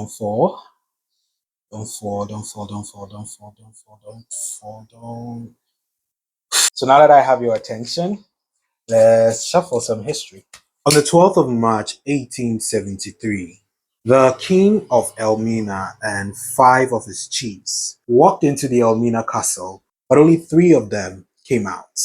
Don't fall. Don't fall, don't fall, don't fall, don't fall, don't fall, don't fall, don't. So now that I have your attention, let's shuffle some history. On the 12th of March, 1873, the king of Elmina and 5 of his chiefs walked into the Elmina castle, but only 3 of them came out.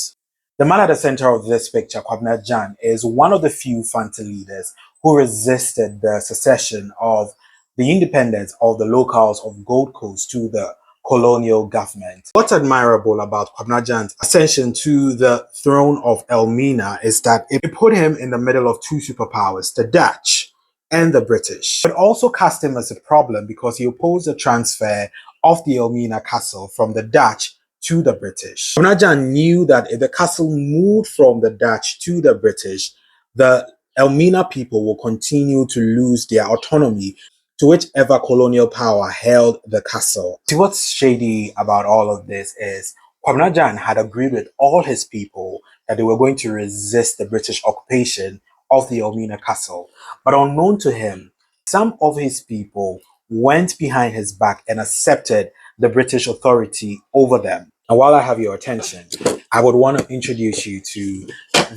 The man at the center of this picture, Kwabena Jan, is one of the few Fante leaders who resisted the secession of the independence of the locals of Gold Coast to the colonial government. What's admirable about Kwabena Jan's ascension to the throne of Elmina is that it put him in the middle of 2 superpowers, the Dutch and the British. It also cast him as a problem because he opposed the transfer of the Elmina castle from the Dutch to the British. Kwabena Jan knew that if the castle moved from the Dutch to the British, the Elmina people will continue to lose their autonomy to whichever colonial power held the castle. See, what's shady about all of this is Kwabena Jan had agreed with all his people that they were going to resist the British occupation of the Elmina castle. But unknown to him, some of his people went behind his back and accepted the British authority over them. And while I have your attention, I would want to introduce you to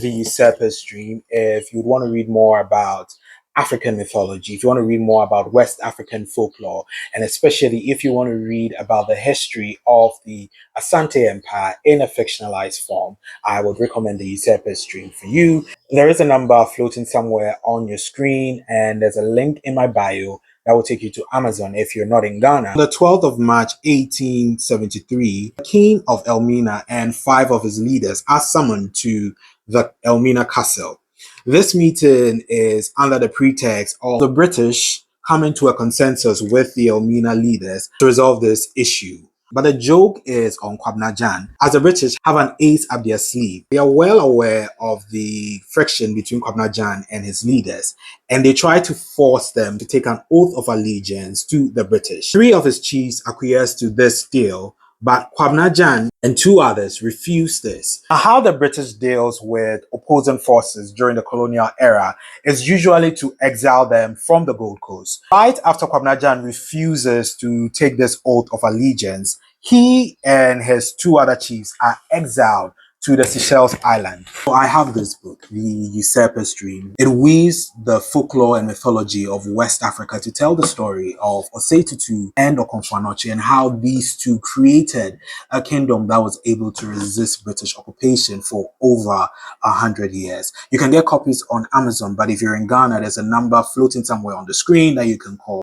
the Usurper's Dream. If you'd want to read more about African mythology, if you want to read more about West African folklore, and especially if you want to read about the history of the Asante Empire in a fictionalized form, I would recommend the Usurper's Dream for you. There is a number floating somewhere on your screen, and there's a link in my bio that will take you to Amazon if you're not in Ghana. On the 12th of March, 1873, the king of Elmina and 5 of his leaders are summoned to the Elmina castle. This meeting is under the pretext of the British coming to a consensus with the Elmina leaders to resolve this issue. But the joke is on Kwabena Jan, as the British have an ace up their sleeve. They are well aware of the friction between Kwabena Jan and his leaders, and they try to force them to take an oath of allegiance to the British. 3 of his chiefs acquiesced to this deal, but Kwabena Jan and 2 others refused this. Now, how the British deals with opposing forces during the colonial era is usually to exile them from the Gold Coast. Right after Kwabena Jan refuses to take this oath of allegiance, he and his 2 other chiefs are exiled to the Seychelles Island. So I have this book, The Usurper's Dream. It weaves the folklore and mythology of West Africa to tell the story of Osei Tutu and Okomfo and how these 2 created a kingdom that was able to resist British occupation for over 100 years. You can get copies on Amazon, but if you're in Ghana, there's a number floating somewhere on the screen that you can call.